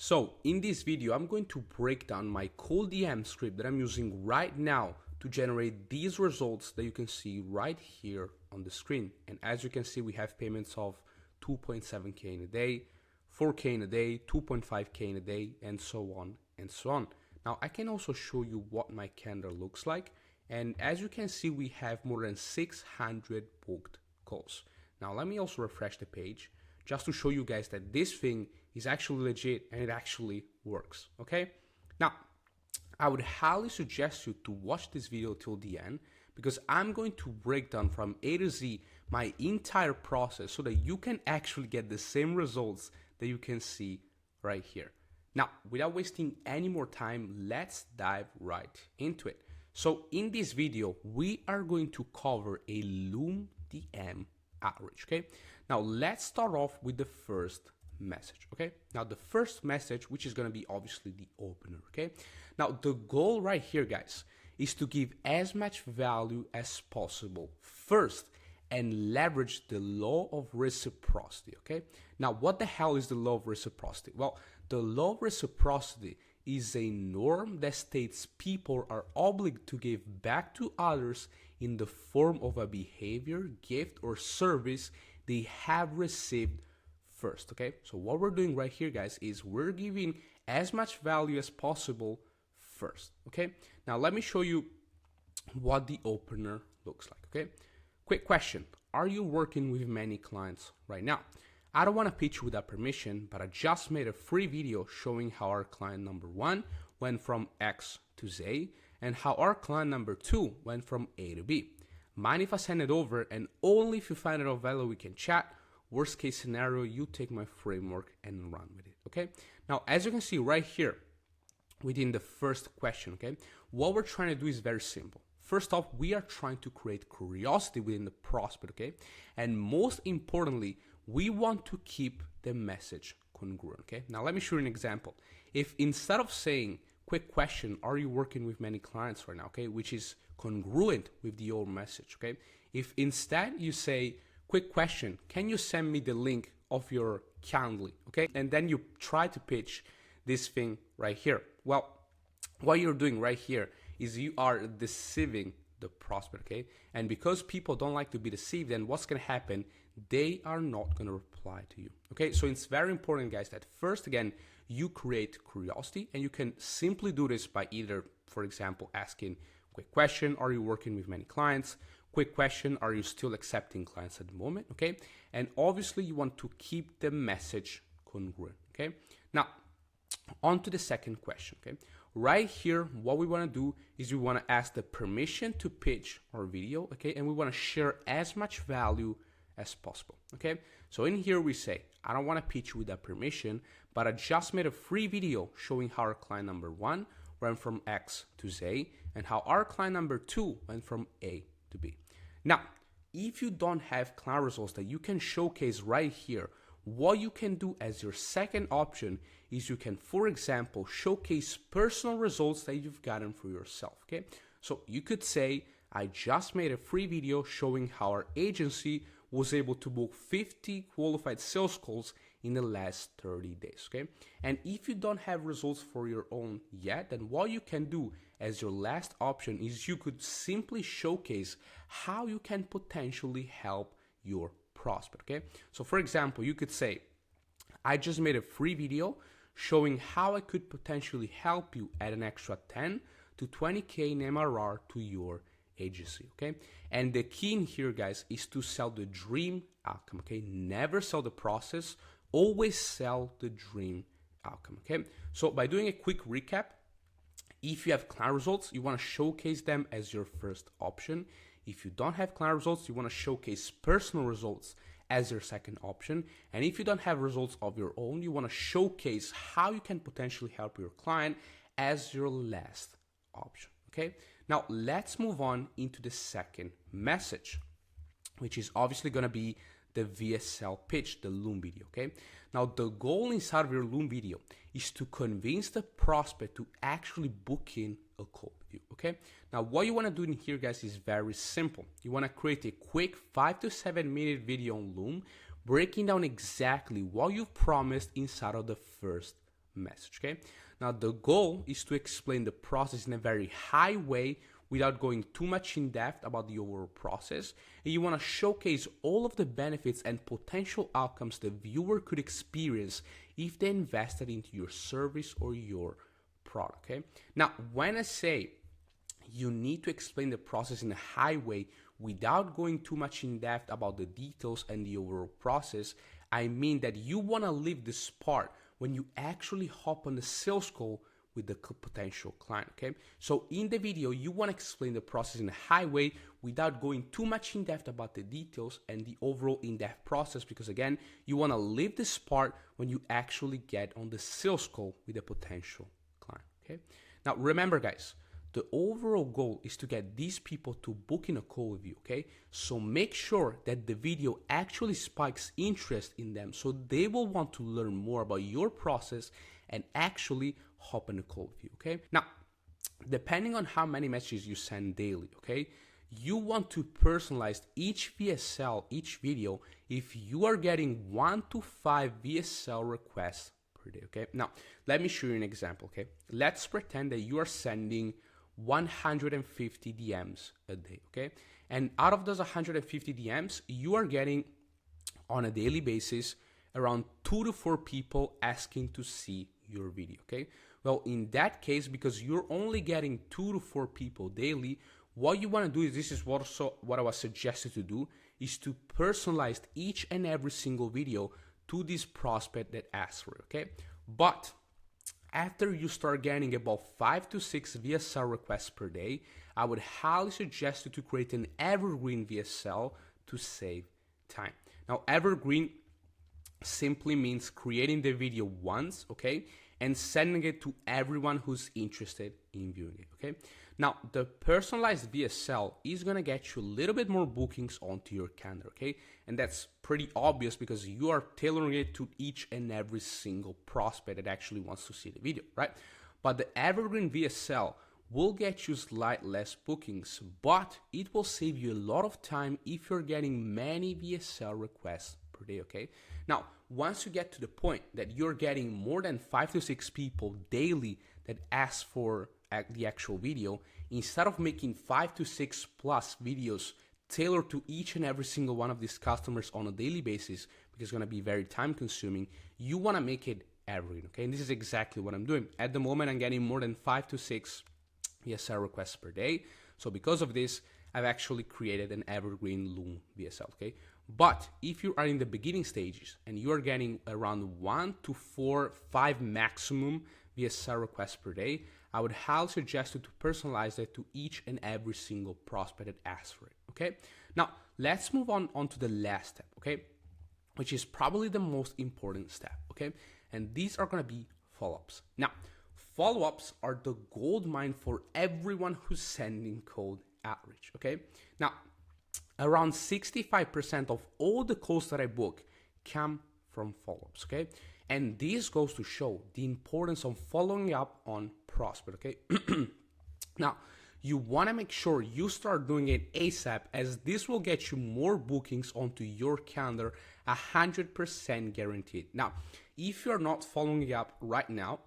So in this video, I'm going to break down my cold DM script that I'm using right now to generate these results that you can see right here on the screen. And as you can see, we have payments of 2.7K in a day, 4K in a day, 2.5K in a day, and so on and so on. Now I can also show you what my calendar looks like. And as you can see, we have more than 600 booked calls. Now let me also refresh the page just to show you guys that this thing is actually legit and it actually works, okay? Now, I would highly suggest you to watch this video till the end because I'm going to break down from A to Z my entire process so that you can actually get the same results that you can see right here. Now, without wasting any more time, let's dive right into it. So in this video, we are going to cover a Loom DM outreach, okay? Now let's start off with the first message, okay? Now the first message, which is gonna be obviously the opener, okay? Now the goal right here, guys, is to give as much value as possible first and leverage the law of reciprocity, okay? Now what the hell is the law of reciprocity? Well, the law of reciprocity is a norm that states people are obligated to give back to others in the form of a behavior, gift, or service they have received first, okay? So what we're doing right here, guys, is we're giving as much value as possible first, okay? Now let me show you what the opener looks like, okay? Quick question, are you working with many clients right now? I don't want to pitch you without permission, but I just made a free video showing how our client number 1 went from X to Z and how our client number 2 went from A to B. Mind if I send it over, and only if you find it of value we can chat. Worst case scenario, you take my framework and run with it, okay? Now, as you can see right here within the first question, okay, what we're trying to do is very simple. First off, we are trying to create curiosity within the prospect, okay? And most importantly, we want to keep the message congruent, okay? Now, let me show you an example. If instead of saying, quick question, are you working with many clients right now, okay, which is congruent with the old message, okay? If instead you say, quick question, can you send me the link of your Calendly, okay? And then you try to pitch this thing right here. Well, what you're doing right here is you are deceiving the prospect, okay? And because people don't like to be deceived, then what's gonna happen? They are not gonna reply to you, okay? So it's very important, guys, that first, again, you create curiosity, and you can simply do this by either, for example, asking, quick question, are you working with many clients? Quick question, are you still accepting clients at the moment, okay? And obviously you want to keep the message congruent, okay? Now, on to the second question, okay? Right here, what we wanna do is we wanna ask the permission to pitch our video, okay? And we wanna share as much value as possible, okay? So in here we say, I don't wanna pitch you without permission, but I just made a free video showing how our client number 1 went from X to Z and how our client number 2 went from A to B. Now, if you don't have client results that you can showcase right here, what you can do as your second option is you can, for example, showcase personal results that you've gotten for yourself, okay? So you could say, I just made a free video showing how our agency was able to book 50 qualified sales calls in the last 30 days, okay? And if you don't have results for your own yet, then what you can do as your last option is you could simply showcase how you can potentially help your prospect, okay? So for example, you could say, I just made a free video showing how I could potentially help you add an extra 10 to 20K in MRR to your agency, okay? And the key in here, guys, is to sell the dream outcome, okay? Never sell the process, always sell the dream outcome, okay? So by doing a quick recap, if you have client results, you want to showcase them as your first option. If you don't have client results, you want to showcase personal results as your second option. And if you don't have results of your own, you want to showcase how you can potentially help your client as your last option, okay? Now, let's move on into the second message, which is obviously going to be the VSL pitch, the Loom video, okay? Now, the goal inside of your Loom video is to convince the prospect to actually book in a call with you, okay? Now, what you want to do in here, guys, is very simple. You want to create a quick 5 to 7 minute video on Loom, breaking down exactly what you've promised inside of the first message, okay? Now, the goal is to explain the process in a very high way without going too much in depth about the overall process. And you want to showcase all of the benefits and potential outcomes the viewer could experience if they invested into your service or your product, okay? Now, when I say you need to explain the process in a high way without going too much in depth about the details and the overall process, I mean that you want to leave this part when you actually hop on the sales call with the potential client, okay? So in the video, you want to explain the process in a high way without going too much in depth about the details and the overall in-depth process, because again, you want to leave this part when you actually get on the sales call with a potential client, okay? Now, remember guys, the overall goal is to get these people to book in a call with you, okay? So make sure that the video actually spikes interest in them so they will want to learn more about your process and actually hop in a call with you, okay? Now, depending on how many messages you send daily, okay, you want to personalize each VSL, each video, if you are getting 1 to 5 VSL requests per day, okay? Now, let me show you an example, okay? Let's pretend that you are sending 150 DMs a day, okay? And out of those 150 DMs, you are getting on a daily basis around 2 to 4 people asking to see your video, okay? Well, in that case, because you're only getting 2 to 4 people daily, what you want to do is, this is what I was suggested to do, is to personalize each and every single video to this prospect that asks for it, okay? But after you start getting about 5 to 6 VSL requests per day, I would highly suggest you to create an evergreen VSL to save time. Now, evergreen simply means creating the video once, okay, and sending it to everyone who's interested in viewing it, okay? Now, the personalized VSL is gonna get you a little bit more bookings onto your calendar, okay? And that's pretty obvious because you are tailoring it to each and every single prospect that actually wants to see the video, right? But the evergreen VSL will get you slightly less bookings, but it will save you a lot of time if you're getting many VSL requests per day, okay? Now, once you get to the point that you're getting more than 5 to 6 people daily that ask for the actual video, instead of making 5 to 6 plus videos tailored to each and every single one of these customers on a daily basis, because it's going to be very time consuming, you want to make it evergreen, okay? And this is exactly what I'm doing. At the moment, I'm getting more than 5 to 6 VSL requests per day. So because of this, I've actually created an evergreen Loom VSL, okay? But if you are in the beginning stages and you are getting around 1 to 4, 5 maximum VSL requests per day, I would highly suggest you to personalize it to each and every single prospect that asks for it, okay? Now, let's move on to the last step, okay? Which is probably the most important step, okay? And these are gonna be follow-ups. Now, follow-ups are the gold mine for everyone who's sending cold outreach, okay? Now, around 65% of all the calls that I book come from follow-ups, okay? And this goes to show the importance of following up on prospect, okay? Now, you want to make sure you start doing it ASAP, as this will get you more bookings onto your calendar, 100% guaranteed. Now, if you're not following up right now,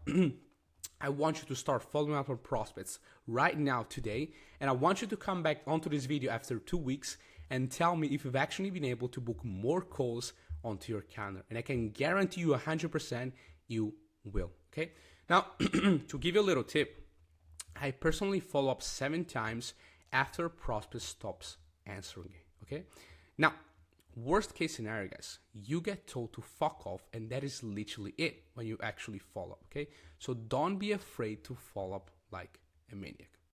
I want you to start following up on prospects right now today, and I want you to come back onto this video after 2 weeks and tell me if you've actually been able to book more calls onto your calendar. And I can guarantee you 100% you will, okay? Now, to give you a little tip, I personally follow up 7 times after a prospect stops answering it, okay? Now, worst case scenario, guys, you get told to fuck off, and that is literally it when you actually follow up, okay? So don't be afraid to follow up like a maniac.